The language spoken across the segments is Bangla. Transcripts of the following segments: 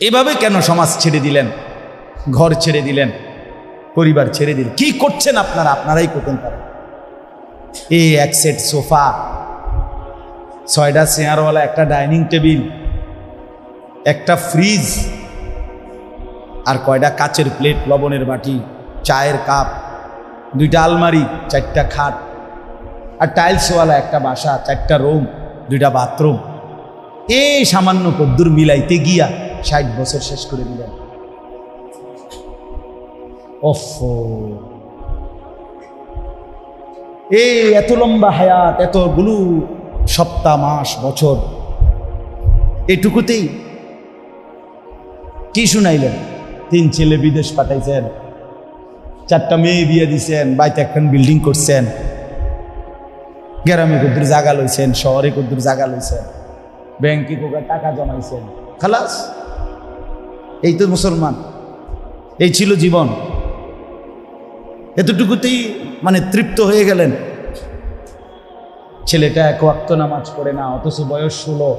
এভাবে কেন সমাজ ছেড়ে দিলেন, ঘর ছেড়ে দিলেন, পরিবার ছেড়ে দিলেন? কি করছেন আপনারা? আপনারাই করতেন পারেন। এই এক সেট সোফা, 6টা চেয়ারওয়ালা, একটা ডাইনিং টেবিল, একটা ফ্রিজ, আর কয়টা কাচের প্লেট, লবণের বাটি, চায়ের কাপ, 2টা আলমারি, 4টা খাট, আর টাইলসওয়ালা একটা বাসা, 4টা রুম, 2টা বাথরুম। এই সামান্য কদ্দুর মিলাইতে গিয়া 60 বছর শেষ করে দিলেন। এই এত লম্বা হায়াত, এতগুলো সপ্তাহ, মাস, বছর, এটুকুতেই কি শুনাইলেন? 3 ছেলে বিদেশ পাঠাইছেন, 4টা মেয়ে বিয়ে দিছেন, বাড়িতে একখান বিল্ডিং করছেন, গ্রামে কদ্দুর জায়গা লইছেন, শহরে কদ্দুর জায়গা লইছেন, ব্যাংকে কোথায় টাকা জমাইছেন, খালাস। এই তো মুসলমান, এই ছিল জীবন। এতটুকুতেই মানে তৃপ্ত হয়ে গেলেন। ছেলেটা 1 ওয়াক্ত নামাজ পড়ে না, অথচ বয়স 16,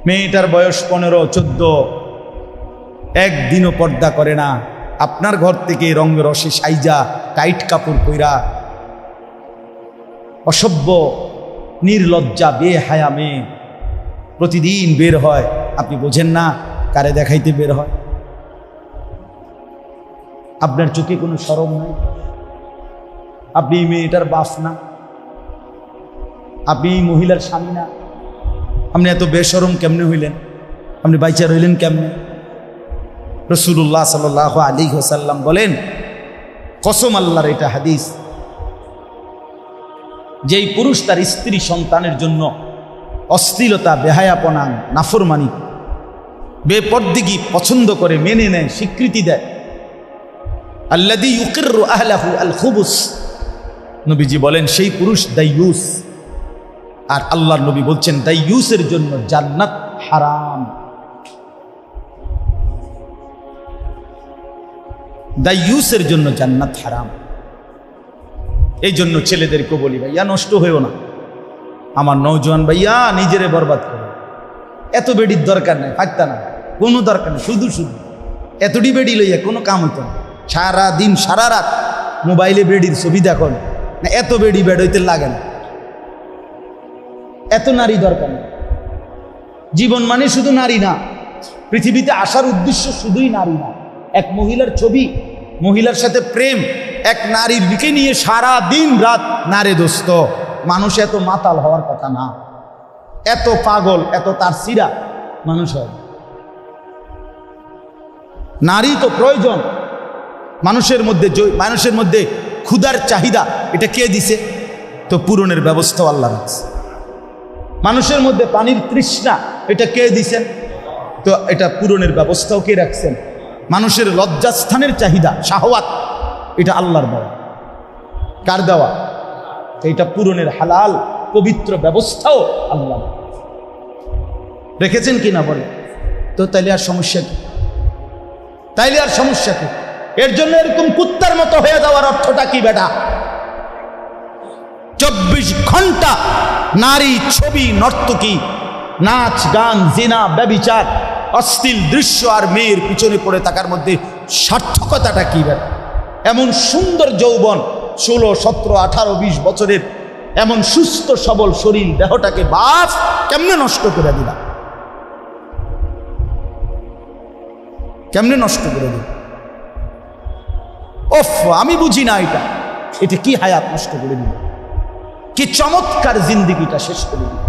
মেয়েটার বয়স 15, 14, একদিনও পর্দা করে না। আপনার ঘর থেকে রঙে রসে সাইজা, টাইট কাপড় পইরা, অসভ্য নির্লজ্জা বেহায়া মেয়ে প্রতিদিন বের হয়। আপনি বোঝেন না কারে দেখাইতে বের হয়? আপনার চোখে কোনো শরম নাই? আপনি মেয়েটার বাপ না? আপনি মহিলার স্বামী না? আপনি এত বেশরম কেমনে হইলেন? আপনি বাইচা রইলেন কেমনে? রাসূলুল্লাহ সাল্লাল্লাহু আলাইহি ওয়াসাল্লাম বলেন, কসম আল্লাহর, এটা হাদিস, যেই পুরুষ তার স্ত্রী সন্তানের জন্য অশ্লীলতা, বেহায়াপনা, নাফরমানি, বেপরদিগি পছন্দ করে, মেনে নেয়, স্বীকৃতি দেয়, আল্লাযী ইউকিররু আহলাহু আল খুবুস, নবীজি বলেন সেই পুরুষ দাইয়ুস। আর আল্লাহর নবী বলছেন দাইয়ুসের জন্য জান্নাত হারাম। দাইয়ুসের জন্য জান্নাত হারাম। এই জন্য ছেলেদেরকে বলি, ভাইয়া নষ্ট হয়েও না। আমার নওজোয়ান ভাইয়া নিজেরে বরবাদ করে, এত বেডির দরকার নাই, পারতা না, কোনো দরকার নেই। শুধু শুধু এতটি বেডি লইয়া কোনো কাম হইতো না। সারা দিন সারা রাত মোবাইলে বেডির ছবি দেখো না, এত বেডি বেড হইতে লাগে না। এত নারী দরকার নেই। জীবন মানে শুধু নারী না, পৃথিবীতে আসার উদ্দেশ্য শুধুই নারী না। এক মহিলার ছবি, মহিলার সাথে প্রেম, এক নারীর দিকে নিয়ে সারা দিন রাত নারে দোস্ত। মানুষ এত মাতাল হওয়ার কথা না, এত পাগল, এত তার সিরা মানুষ হয়। নারী তো প্রয়োজন মানুষের মধ্যে ক্ষুধার চাহিদা, এটা কে দিছে? তো পূরণের ব্যবস্থাও আল্লাহ রাখছে। মানুষের মধ্যে পানির তৃষ্ণা, এটা কে দিছেন? তো এটা পূরণের ব্যবস্থাও কে রাখছেন? মানুষের লজ্জাস্থানের চাহিদা, শাহওয়াত, এটা আল্লাহর দেওয়া। কার দেওয়া? এটা পূরণের হালাল পবিত্র ব্যবস্থাও আল্লাহ রেখেছেন কিনা বলে। তো তাইলে আর সমস্যা কি? এর জন্য এরকম কুত্তার মতো হয়ে যাওয়ার অর্থটা কি বেটা? 24 ঘন্টা নারী, ছবি, নর্তকী, নাচ, গান, জিনা, ব্যভিচার, অশ্লীল দৃশ্য আর মেয়ের পিছনে পড়ে থাকার মধ্যে সার্থকতাটা কি বেটা? এমন সুন্দর যৌবন, 16, 17, 18, 20 বছরের এমন সুস্থ সবল শরীর, দেহটাকে বাস কেমনে নষ্ট করে দিলা? কেমনে নষ্ট করে দিল? আমি বুঝি না এটা কি হায়াত নষ্ট করে দিল, কি চমৎকার জিন্দিগিটা শেষ করে দিল।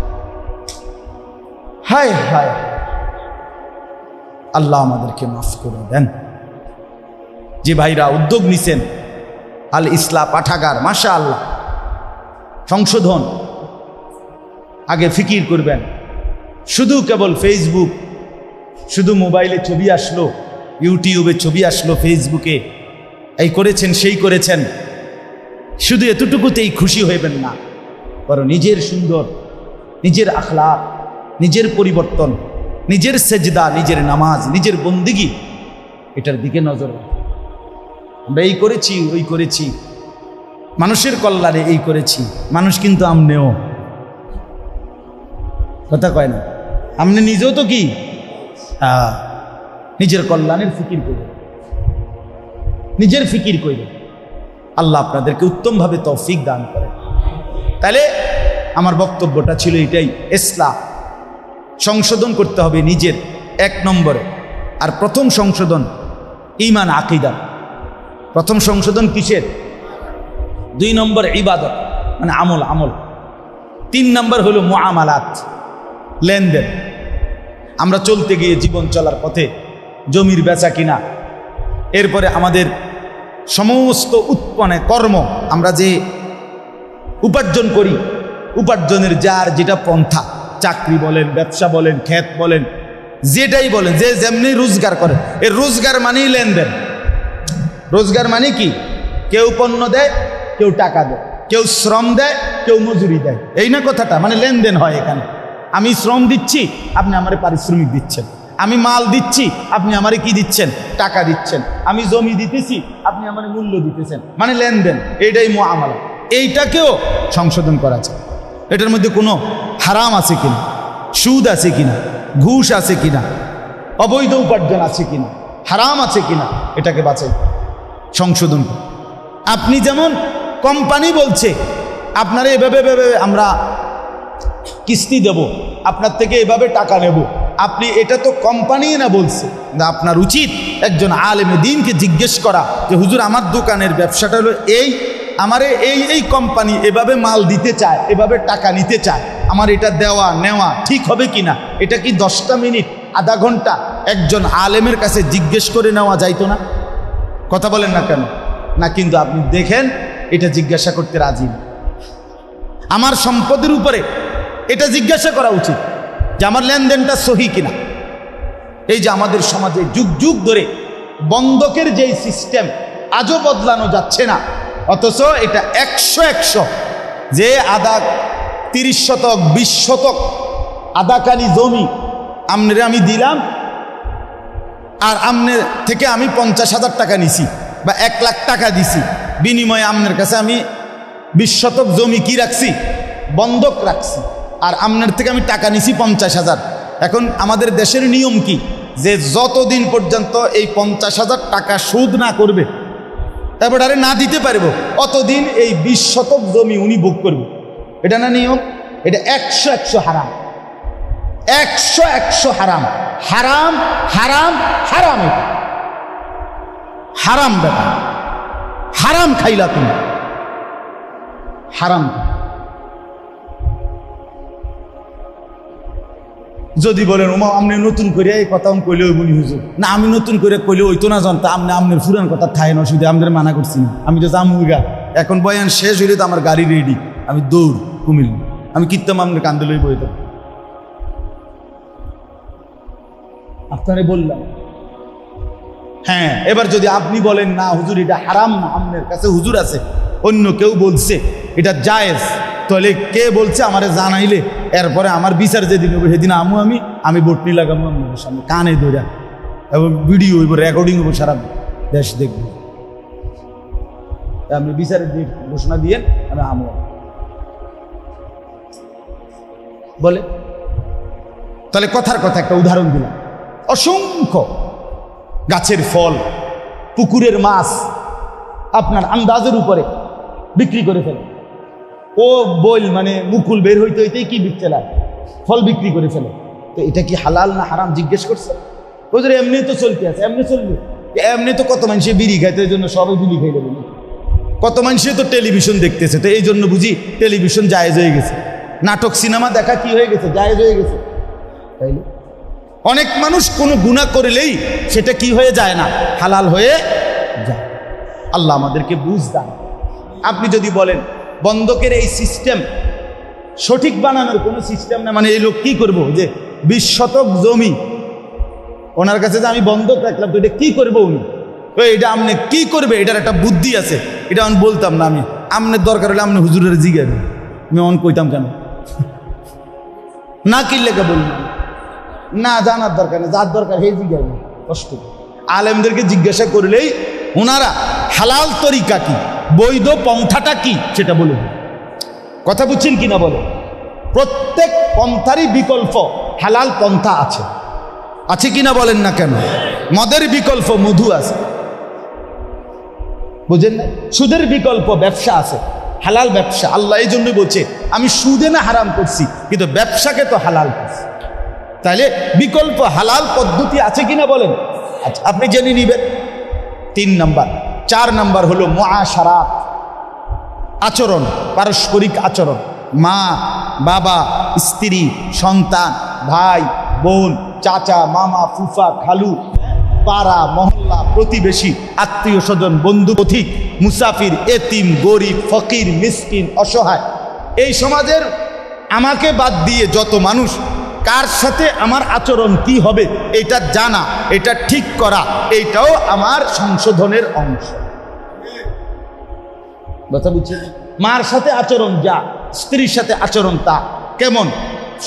হায় হায়, আল্লাহ আমাদেরকে মাফ করে দেন। যে ভাইরা উদ্যোগ নিছেন, আল ইসলাহ পাঠাগার, মাশাআল্লাহ, সংশোধন, আগে ফিকির করবেন। শুধু কেবল ফেসবুক, শুধু মোবাইলে ছবি আসলো, ইউটিউবে ছবি আসলো, ফেসবুকে এই করেছেন সেই করেছেন, শুধু এতটুকুতেই খুশি হইবেন না। বরং নিজের সুন্দর, নিজের আখলাক, নিজের পরিবর্তন, নিজের সেজদা, নিজের নামাজ, নিজের বন্দিগি, এটার দিকে নজর রাখুন। আমরা এই করেছি, ওই করেছি, মানুষের কল্যাণে এই করেছি। মানুষ কিন্তু আমনেও কথা কয় না, আমনে নিজেও তো কি নিজের কল্যাণের ফিকির করবে, নিজের ফিকির করবে। আল্লাহ আপনাদেরকে উত্তমভাবে তৌফিক দান করে। তাহলে আমার বক্তব্যটা ছিল এটাই, ইসলাম সংশোধন করতে হবে নিজের 1 নম্বরে। আর প্রথম সংশোধন ঈমান আকীদা। প্রথম সংশোধন কিসের? 2 নম্বর ইবাদত মানে আমল। 3 নম্বর হলো মুআমালাত, লেনদেন। আমরা চলতে গিয়ে জীবন চলার পথে জমির বেচা কিনা, এরপরে আমাদের সমস্ত উৎপন্ন কর্ম, আমরা যে উপার্জন করি, উপার্জনের যার যেটা পন্থা, চাকরি বলেন, ব্যবসা বলেন, ক্ষেত বলেন, যেটাই বলেন, যে যেমনি রোজগার করে, এর রোজগার মানেই লেনদেন। রোজগার মানে কি? কেউ পণ্য দেয়, কেউ টাকা দেয়, কেউ শ্রম দেয়, কেউ মজুরি দেয়, এই না কথাটা? মানে লেনদেন হয় এখানে। আমি শ্রম দিচ্ছি, আপনি আমারে পারিশ্রমিক দিচ্ছেন। আমি মাল দিচ্ছি, আপনি আমারে কি দিচ্ছেন? টাকা দিচ্ছেন। আমি জমি দিতেছি, আপনি আমারে মূল্য দিতেছেন, মানে লেনদেন। এইটাই মুআমালা। এইটাকেও সংশোধন করা যায়। এটার মধ্যে কোনো হারাম আছে কিনা, সুদ আছে কিনা, ঘুষ আছে কিনা, অবৈধ উপার্জন আছে কিনা, হারাম আছে কিনা, এটাকে বাছাই সংশোধন করে। আপনি যেমন কোম্পানি বলছে আপনারা এভাবে আমরা কিস্তি দেব, আপনার থেকে এভাবে টাকা নেব, আপনি এটা তো কোম্পানি না বলছে। আপনার উচিত একজন আলেমে দ্বীনকে জিজ্ঞেস করা যে হুজুর, আমার দোকানের ব্যবসাটা হলো এই, আমারে এই কোম্পানি এভাবে মাল দিতে চায়, এভাবে টাকা নিতে চায়, আমার এটা দেওয়া নেওয়া ঠিক হবে কিনা? এটা কি 10টা মিনিট, আধা ঘন্টা একজন আলেমের কাছে জিজ্ঞেস করে নেওয়া যাইতো না? কথা বলেন না কেন? না, কিন্তু আপনি দেখেন এটা জিজ্ঞাসা করতে রাজি না। আমার সম্পদের উপরে এটা জিজ্ঞাসা করা উচিত যে আমার লেনদেনটা সহি কিনা। এই যে আমাদের সমাজে যুগ যুগ ধরে বন্ধকের যেই সিস্টেম আজও বদলানো যাচ্ছে না, অথচ এটা 100 যে আধা 30 শতক 20 শতক আধাকানি জমি আমনে আমি দিলাম, আর আমনের থেকে আমি 50,000 টাকা নিছি বা 1 লাখ টাকা দিছি, বিনিময়ে আমনের কাছে আমি 20 শতক জমি কি রাখছি? বন্ধক রাখছি, আর আমনের থেকে আমি টাকা নিছি 50,000। এখন আমাদের দেশের নিয়ম কি? যে যতদিন পর্যন্ত এই 50,000 টাকা সুদ না করবে, এবারে না দিতে পারবো, অতদিন এই 20 শতক জমি উনি ভোগ করবে। এটা না নিয়ম? এটা 100 হারাম, 100 হারাম, হারাম হারাম হারাম। এটা হারাম ব্যাপার, হারাম খাইলা তুমি, হারাম। যদি বলেন ওমা আপনি নতুন করে এই কথা কইলে ওই বলি হুজুর, না আমি নতুন করে কইলে ওই তো না জানতো, আপনি আপনার ফুরান কথা থাই না, শুধু আমাদের মানা করছি না, আমি তো জামুগা। এখন বয়ান শেষ হইলে তো আমার গাড়ি রেডি, আমি দৌড় কুমিল্লা, আমি কীর্তাম আপনার কান্দে লই বইতে। আপনারে বললাম। হ্যাঁ, এবার যদি আপনি বলেন না হুজুর এটা হারাম না, আপনার কাছে হুজুর আছে, অন্য কেউ বলছে এটা জায়েজ, তাহলে কে বলছে আমারে জানাইলে এরপরে আমার বিচার যেদিন হবে সেদিন আমি বটনি লাগাবো আপনাদের সামনে কানে ধরে, এবং ভিডিও হইব, রেকর্ডিং হইব, সারা দেশ দেখব। আপনি বিচারের ঘোষণা দিয়ে আমি আমরা বলে। তাহলে কথার কথা একটা উদাহরণ দিলাম। অসংখ্য গাছের ফল, পুকুরের মাছ আপনার আন্দাজের উপরে বিক্রি করে ফেলে। ও বইল মানে মুকুল বের হইতে হইতেই কি বিকতে লাগে, ফল বিক্রি করে ফেলে। তো এটা কি হালাল না হারাম জিজ্ঞেস করছে? ওদের এমনি তো চলতে আছে, এমনি চলবে। এমনি তো কত মানুষে বিড়ি খাইতে, এই জন্য সবাই বিড়ি খাই দেবে। কত মানুষে তো টেলিভিশন দেখতেছে, তো এই জন্য বুঝি টেলিভিশন জায়েজ হয়ে গেছে। নাটক সিনেমা দেখা কি হয়ে গেছে? জায়েজ হয়ে গেছে। তাইলে অনেক মানুষ কোনো গুনাহ করলেই সেটা কি হয়ে যায় না, হালাল হয়ে যায়। আল্লাহ আমাদেরকে বুঝ দান। আপনি যদি বলেন বন্ধকের এই সিস্টেম সঠিক বানানোর কোনো সিস্টেম না, মানে এই লোক কি করবো যে 20 শতক জমি ওনার কাছে যে আমি বন্ধক রাখলাম, তো এটা কি করবো উনি? তো এটা আপনি কি করবে, এটার একটা বুদ্ধি আছে, এটা আমি বলতাম না। আমি আপনার দরকার হলে আপনি হুজুরের জিজ্ঞাসা, আমি অন কইতাম কেন না, কি লেখা বললাম না, জানার দরকার নেই, যার দরকার হে জিজ্ঞাসা। কষ্ট আলেমদেরকে জিজ্ঞাসা করলেই ওনারা হালাল তরিকা কি, বৈধ পন্থাটা কি সেটা বলে। কথা বুঝছেন কিনা বলে? প্রত্যেক পন্থারই বিকল্প হালাল পন্থা আছে। আছে কিনা বলেন না কেন? মদের বিকল্প মধু আছে, বুঝেন না? সুদের বিকল্প ব্যবসা আছে, হালাল ব্যবসা। আল্লাহ এই জন্য বলছে আমি সুদে না হারাম করছি, কিন্তু ব্যবসাকে তো হালাল করছি। তাহলে বিকল্প হালাল পদ্ধতি আছে কিনা বলেন? আচ্ছা, আপনি জেনে নিবেন। 3 নাম্বার। 4 নাম্বার হলো মুআশারাত, আচরণ, পারস্পরিক আচরণ। মা বাবা, স্ত্রী, সন্তান, ভাই বোন, চাচা মামা, ফুফা খালু, পাড়া মহল্লা, প্রতিবেশী, আত্মীয় স্বজন, বন্ধু পথিক, মুসাফির, এতিম, গরিব, ফকির, মিসকিন, অসহায়, এই সমাজের আমাকে বাদ দিয়ে যত মানুষ, কার সাথে আমার আচরণ কি হবে এটা জানা, এটা ঠিক করা, এইটাও আমার সংশোধনের অংশ। কথা বুঝছেন? মার সাথে আচরণ যা, স্ত্রীর সাথে আচরণ তা কেমন,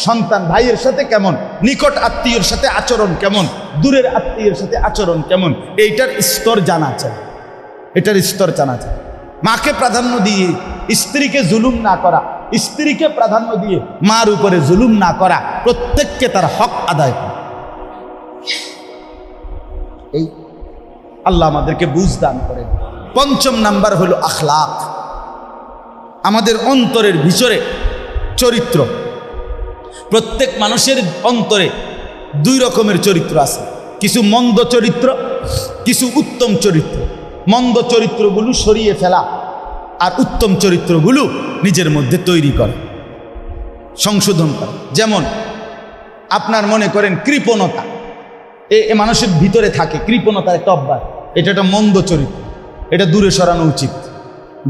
সন্তান ভাইয়ের সাথে কেমন, নিকট আত্মীয়ের সাথে আচরণ কেমন, দূরের আত্মীয়ের সাথে আচরণ কেমন, এইটার স্তর জানা চাই, এটার স্তর জানা চাই। মাকে প্রাধান্য দিয়ে স্ত্রীকে জুলুম না করা, স্ত্রীকে প্রাধান্য দিয়ে মার উপরে জুলুম না করা, প্রত্যেককে তার হক আদায় করা। এই আল্লাহ আমাদেরকে বুঝ দান করেন। 5 নাম্বার হলো আখলাক, আমাদের অন্তরের ভিতরে চরিত্র। প্রত্যেক মানুষের অন্তরে 2 রকমের চরিত্র আছে, কিছু মন্দ চরিত্র, কিছু উত্তম চরিত্র। মন্দ চরিত্রগুলো সরিয়ে ফেলা, আর উত্তম চরিত্রগুলো নিজের মধ্যে তৈরি করা, সংশোধন করা। যেমন আপনার মনে করেন কৃপণতা, এ মানুষের ভিতরে থাকে, কৃপণতার একটা অভ্যাস, এটা একটা মন্দ চরিত্র, এটা দূরে সরানো উচিত।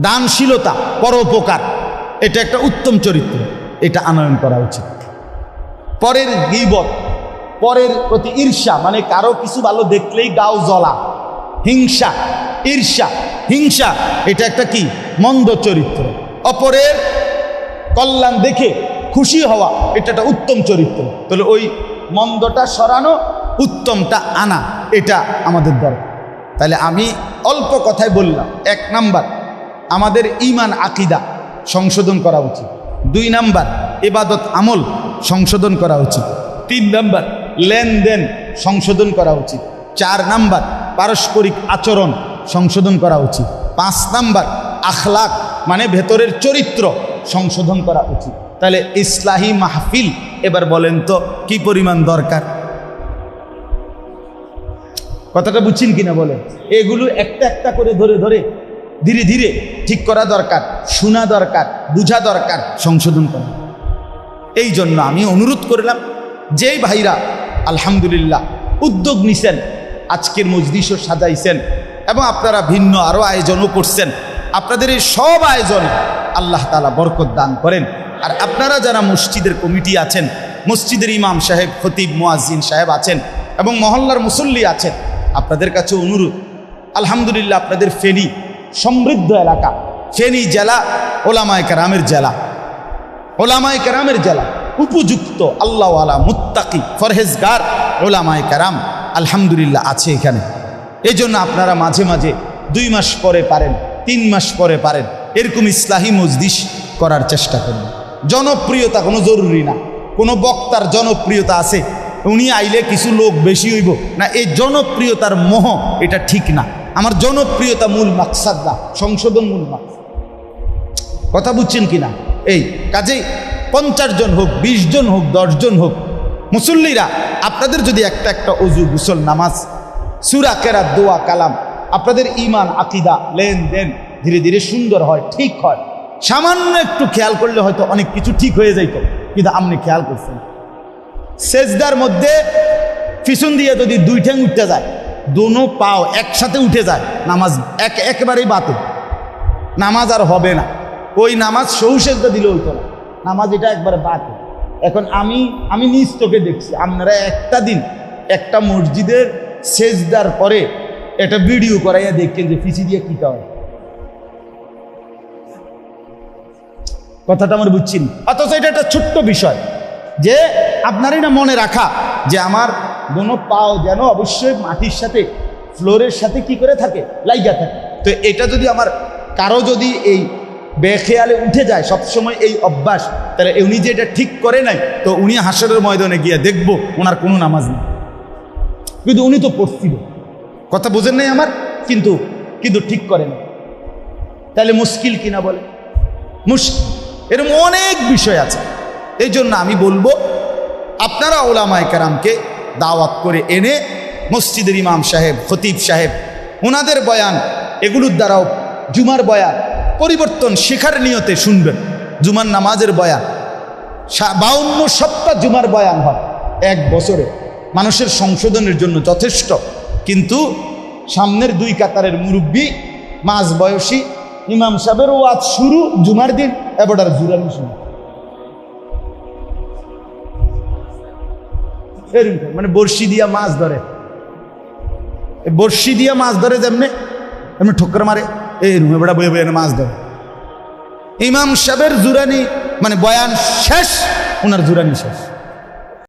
দানশীলতা, পরোপকার, এটা একটা উত্তম চরিত্র, এটা আনয়ন করা উচিত। পরের গীবত, পরের প্রতি ঈর্ষা, মানে কারো কিছু ভালো দেখলেই গাও জ্বলা, হিংসা, ঈর্ষা, হিংসা, এটা একটা কি মন্দ চরিত্র। অপরের কল্যাণ দেখে খুশি হওয়া, এটা একটা উত্তম চরিত্র। তাহলে ওই মন্দটা সরানো, উত্তমটা আনা, এটা আমাদের দরকার। তাহলে আমি অল্প কথায় বললাম, 1 নাম্বার আমাদের ঈমান আকীদা সংশোধন করা উচিত, 2 নাম্বার ইবাদত আমল সংশোধন করা উচিত, 3 নাম্বার লেনদেন সংশোধন করা উচিত, 4 নাম্বার পারস্পরিক আচরণ সংশোধন করা উচিত, 5 নাম্বার আখলাক মানে ভেতরের চরিত্র সংশোধন করা উচিত। তাহলে ইসলাহি মাহফিল এবার বলেন তো কি পরিমাণ দরকার? কথাটা বুঝছেন কিনা বলেন? এগুলো একটা একটা করে ধরে ধরে ধীরে ধীরে ঠিক করা দরকার, শোনা দরকার, বুঝা দরকার, সংশোধন করা। এই জন্য আমি অনুরোধ করলাম, যেই ভাইরা আলহামদুলিল্লাহ উদ্যোগ নিছেন, আজকের মজলিসও সাজাইছেন এবং আপনারা ভিন্ন আরও আয়োজনও করছেন, আপনাদের এই সব আয়োজনে আল্লাহ তাআলা বরকত দান করেন। আর আপনারা যারা মসজিদের কমিটি আছেন, মসজিদের ইমাম সাহেব, খতিব, মুয়াজ্জিন সাহেব আছেন এবং মহল্লার মুসল্লি আছেন, আপনাদের কাছে অনুরোধ, আলহামদুলিল্লাহ আপনাদের ফেনী সমৃদ্ধ এলাকা, ফেনী জেলা ওলামায়ে কেরামের জেলা, ওলামায়ে কেরামের জেলা, উপযুক্ত আল্লাহওয়ালা মুত্তাকি ফরহেজগার ওলামায়ে কেরাম আলহামদুলিল্লাহ আছে এখানে। এই জন্য আপনারা মাঝে মাঝে 2 মাস পরে পারেন, 3 মাস পরে পারেন, এরকম ইসলাহি মজলিস করার চেষ্টা করবেন। জনপ্রিয়তা কোনো জরুরি না, কোনো বক্তার জনপ্রিয়তা আছে, উনি আইলে কিছু লোক বেশি হইব না, এই জনপ্রিয়তার মোহ এটা ঠিক না। আমার জনপ্রিয়তা মূল মাকসাদ না, সংশোধন মূল মাকসাদ। কথা বুঝছেন কিনা? এই কাজেই 50 জন হোক, 20 জন হোক, 10 জন হোক, মুসল্লিরা আপনাদের যদি একটা একটা অজু, গোসল, নামাজ, সূরা, কেরাত, দোয়া, কালাম, আপনাদের ঈমান আকীদা লেনদেন ধীরে ধীরে সুন্দর হয়, ঠিক হয়, সামান্য একটু খেয়াল করলে হয়তো অনেক কিছু ঠিক হয়ে যাইত, কিন্তু আপনি খেয়াল করছেন সেজদার মধ্যে পিছন দিয়ে যদি 2 ঠ্যাং উঠতে যায়, দোনো পাও একসাথে উঠে যায়, নামাজ একেবারেই বাতিল, নামাজ আর হবে না। ওই নামাজ সহু সেজদা দিলে হইতো না, নামাজ এটা একবারে বাতিল। এখন আমি নিজ চোখে দেখছি, আপনারা একটা দিন একটা মসজিদের সেজদার পরে একটা ভিডিও করাইয়া দেখছেন যে পিছি দিয়ে কি হয়, কথাটা আমার বুঝছেন? অথচ এটা একটা ছোট্ট বিষয় যে আপনারই না মনে রাখা যে আমার দোনো পাও যেন অবশ্যই মাটির সাথে, ফ্লোরের সাথে কি করে থাকে, লাইগা থাকে। তো এটা যদি আমার কারো যদি এই বেখেয়ালে উঠে যায় সবসময় এই অভ্যাস, তাহলে উনি যে এটা ঠিক করে নাই, তো উনি হাসরের ময়দানে গিয়ে দেখবো ওনার কোনো নামাজ নেই। কিন্তু উনি তো পড়ছিল, কথা বোঝেন নাই আমার, কিন্তু কিন্তু ঠিক করেন। তাহলে মুশকিল কিনা বলে? মুশকিল। এরকম অনেক বিষয় আছে। এই জন্য আমি বলবো আপনারা ওলামায়ে কেরামকে দাওয়াত করে এনে মসজিদের ইমাম সাহেব, খতিব সাহেব, ওনাদের বয়ান, এগুলোর দ্বারাও জুমার বয়ান পরিবর্তন শেখার নিয়তে শুনবেন। জুমার নামাজের বয়ান 52 সপ্তাহ জুমার বয়ান হয় এক বছরে, মানুষের সংশোধনের জন্য যথেষ্ট। কিন্তু সামনের 2 কাতারের মুরব্বী মাঝ বয়সী ইমাম সাহেবের ওয়াজ শুরু জুমার দিন, এবার জুরানি শুরু, মানে বর্ষি দিয়া মাছ ধরে, বর্ষি দিয়া মাছ ধরে যেমনি এমনি ঠোক্কর মারে, এই রুমে বেড়া বয়ে বয়ে মাছ ধরে। ইমাম সাহেবের জুরানি মানে বয়ান শেষ, ওনার জুরানি শেষ।